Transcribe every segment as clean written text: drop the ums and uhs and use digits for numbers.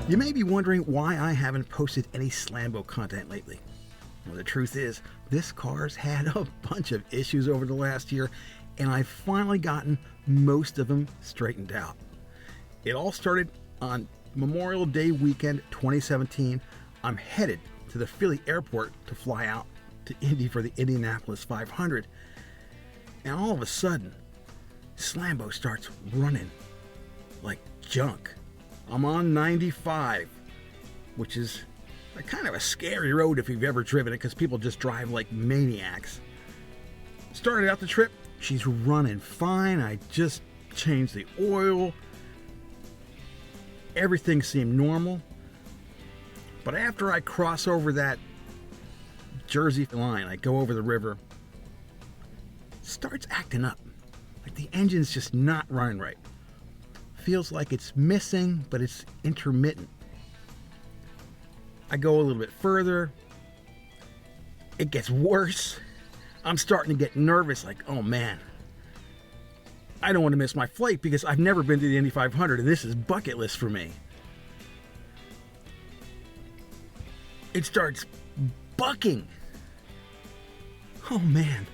You may be wondering why I haven't posted any Slambo content lately. Well, the truth is, this car's had a bunch of issues over the last year, and I've finally gotten most of them straightened out. It all started on Memorial Day weekend 2017. I'm headed to the Philly airport to fly out to Indy for the Indianapolis 500. And all of a sudden, Slambo starts running like junk. I'm on 95, which is a kind of a scary road if you've ever driven it because people just drive like maniacs. Started out the trip, she's running fine. I just changed the oil. Everything seemed normal. But after I cross over that Jersey line, I go over the river, it starts acting up. Like the engine's just not running right. Feels like it's missing, but it's intermittent. I go a little bit further. It gets worse. I'm starting to get nervous, like, oh man, I don't want to miss my flight because I've never been to the Indy 500 and this is bucket list for me. It starts bucking. Oh man.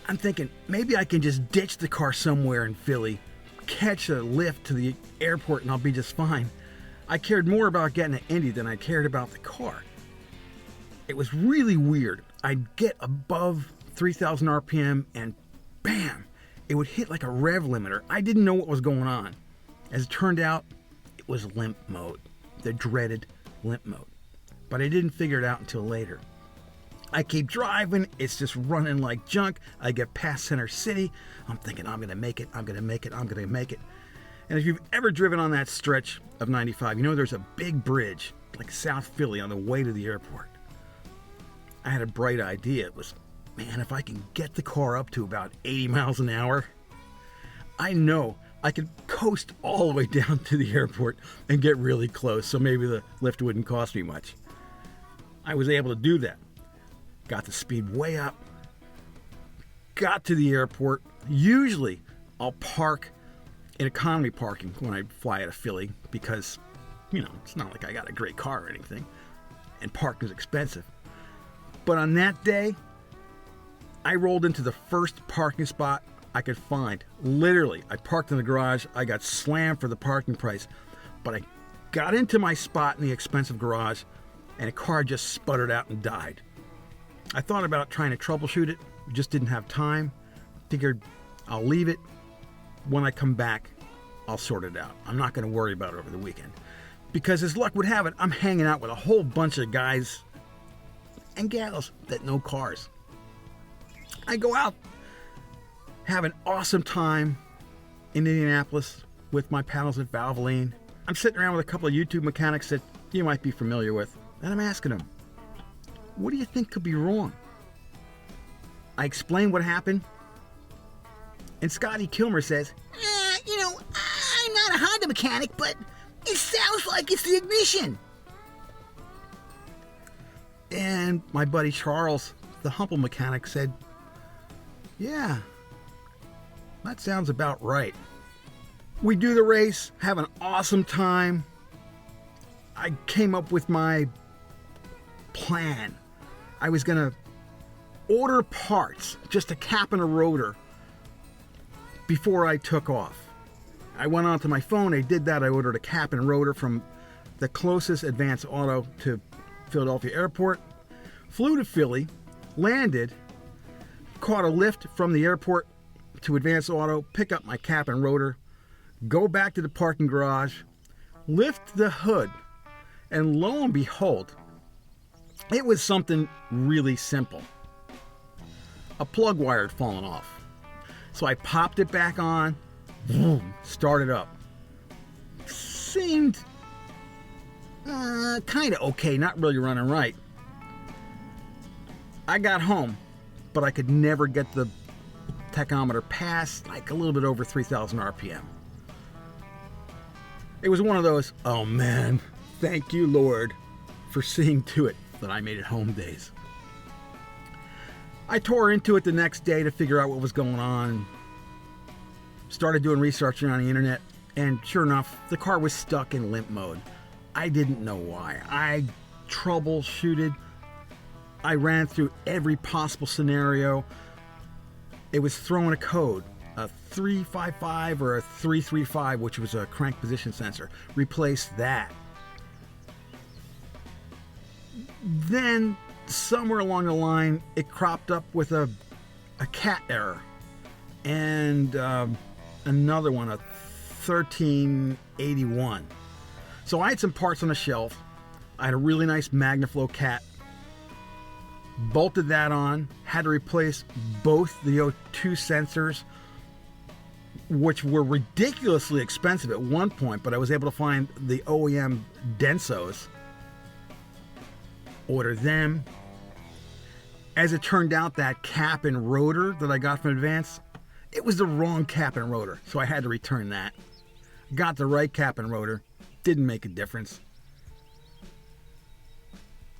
I'm thinking maybe I can just ditch the car somewhere in Philly, catch a lift to the airport, and I'll be just fine. I cared more about getting to Indy than I cared about the car. It was really weird. I'd get above 3,000 RPM and bam, it would hit like a rev limiter. I didn't know what was going on. As it turned out, it was limp mode, the dreaded limp mode. But I didn't figure it out until later. I keep driving, it's just running like junk. I get past Center City. I'm thinking, I'm gonna make it, I'm gonna make it, I'm gonna make it. And if you've ever driven on that stretch of 95, you know there's a big bridge, like South Philly, on the way to the airport. I had a bright idea. It was, man, if I can get the car up to about 80 miles an hour, I know I could coast all the way down to the airport and get really close, so maybe the lift wouldn't cost me much. I was able to do that. Got the speed way up, got to the airport. Usually I'll park in economy parking when I fly out of Philly because, you know, it's not like I got a great car or anything, and parking is expensive. But on that day, I rolled into the first parking spot I could find. Literally, I parked in the garage. I got slammed for the parking price, but I got into my spot in the expensive garage, and a car just sputtered out and died. I thought about trying to troubleshoot it, just didn't have time. Figured I'll leave it. When I come back, I'll sort it out. I'm not going to worry about it over the weekend. Because as luck would have it, I'm hanging out with a whole bunch of guys and gals that know cars. I go out, have an awesome time in Indianapolis with my pals at Valvoline. I'm sitting around with a couple of YouTube mechanics that you might be familiar with, and I'm asking them, what do you think could be wrong? I explain what happened, and Scotty Kilmer says, I'm not a Honda mechanic, but it sounds like it's the ignition. And my buddy Charles, the Humble mechanic, said, yeah, that sounds about right. We do the race, have an awesome time. I came up with my plan. I was gonna order parts, just a cap and a rotor, before I took off. I went onto my phone, I did that, I ordered a cap and rotor from the closest Advance Auto to Philadelphia Airport, flew to Philly, landed, caught a lift from the airport to Advance Auto, pick up my cap and rotor, go back to the parking garage, lift the hood, and lo and behold, it was something really simple. A plug wire had fallen off. So I popped it back on, boom, started up. Seemed kind of okay, not really running right. I got home, but I could never get the tachometer past like a little bit over 3,000 RPM. It was one of those, oh man, thank you Lord for seeing to it that I made it home days. I tore into it the next day to figure out what was going on. Started doing research on the internet, and sure enough, the car was stuck in limp mode. I didn't know why. I troubleshooted. I ran through every possible scenario. It was throwing a code, a 355 or a 335, which was a crank position sensor. Replace that. Then, somewhere along the line, it cropped up with a cat error. And another one, a 1381. So I had some parts on the shelf. I had a really nice MagnaFlow cat. Bolted that on. Had to replace both the O2 sensors, which were ridiculously expensive at one point, but I was able to find the OEM Densos. Order them. As it turned out, that cap and rotor that I got from Advance, it was the wrong cap and rotor, so I had to return that. Got the right cap and rotor. Didn't make a difference.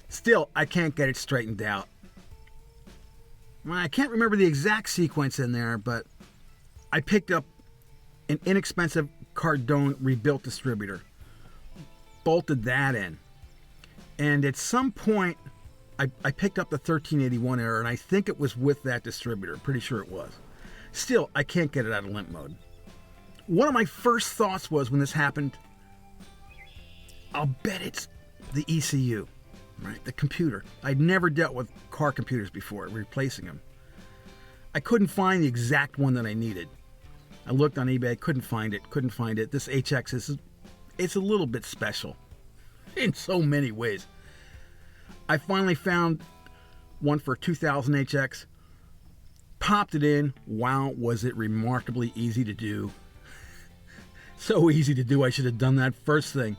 Still, I can't get it straightened out. Well, I can't remember the exact sequence in there, but I picked up an inexpensive Cardone rebuilt distributor. Bolted that in. And at some point, I picked up the 1381 error, and I think it was with that distributor. Pretty sure it was. Still, I can't get it out of limp mode. One of my first thoughts was when this happened, I'll bet it's the ECU, right? The computer. I'd never dealt with car computers before, replacing them. I couldn't find the exact one that I needed. I looked on eBay, couldn't find it. This HX it's a little bit special in so many ways. I finally found one for 2000 HX, popped it in. Wow, was it remarkably easy to do. So easy to do, I should have done that first thing.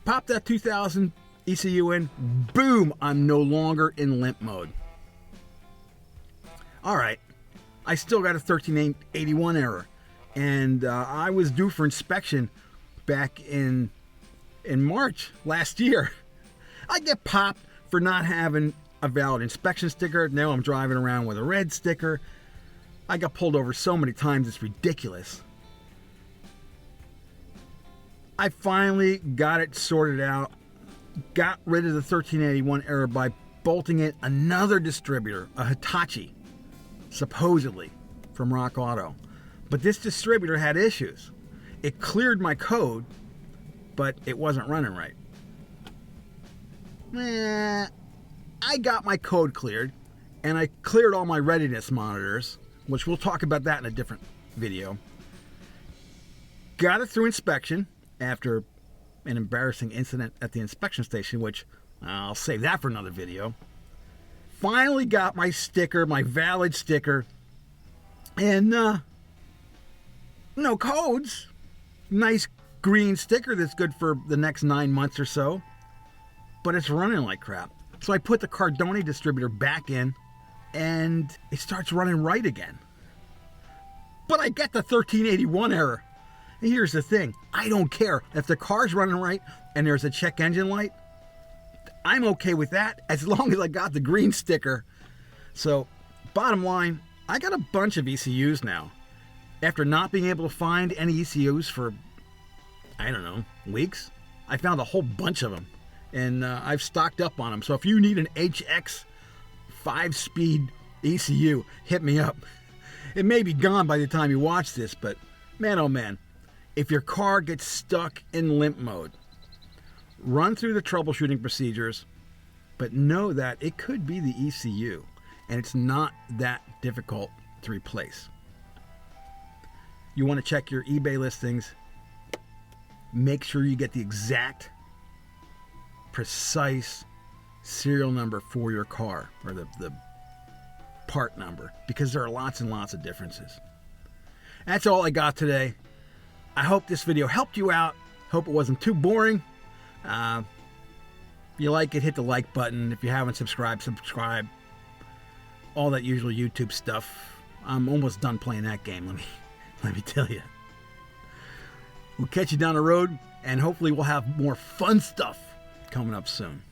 Pop that 2000 ECU in, boom, I'm no longer in limp mode. All right, I still got a 1381 error, and I was due for inspection back in March last year. I get popped for not having a valid inspection sticker. Now I'm driving around with a red sticker. I got pulled over so many times, it's ridiculous. I finally got it sorted out. Got rid of the 1381 error by bolting in another distributor, a Hitachi, supposedly from Rock Auto. But this distributor had issues. It cleared my code, but it wasn't running right. I got my code cleared, and I cleared all my readiness monitors, which we'll talk about that in a different video. Got it through inspection after an embarrassing incident at the inspection station, which I'll save that for another video. Finally got my sticker, my valid sticker, and no codes. Nice green sticker that's good for the next 9 months or so, but it's running like crap. So I put the Cardone distributor back in, and it starts running right again. But I get the 1381 error. And here's the thing, I don't care if the car's running right and there's a check engine light. I'm okay with that as long as I got the green sticker. So, bottom line, I got a bunch of ECUs now. After not being able to find any ECUs for, I don't know, weeks, I found a whole bunch of them. And I've stocked up on them. So if you need an HX 5-speed ECU, hit me up. It may be gone by the time you watch this, but man, oh man. If your car gets stuck in limp mode, run through the troubleshooting procedures, but know that it could be the ECU, and it's not that difficult to replace. You want to check your eBay listings. Make sure you get the exact, precise serial number for your car, or the part number, because there are lots and lots of differences. That's all I got today. I hope this video helped you out. Hope it wasn't too boring. If you like it, hit the like button. If you haven't subscribed, subscribe. All that usual YouTube stuff. I'm almost done playing that game, let me tell you. We'll catch you down the road, and hopefully we'll have more fun stuff coming up soon.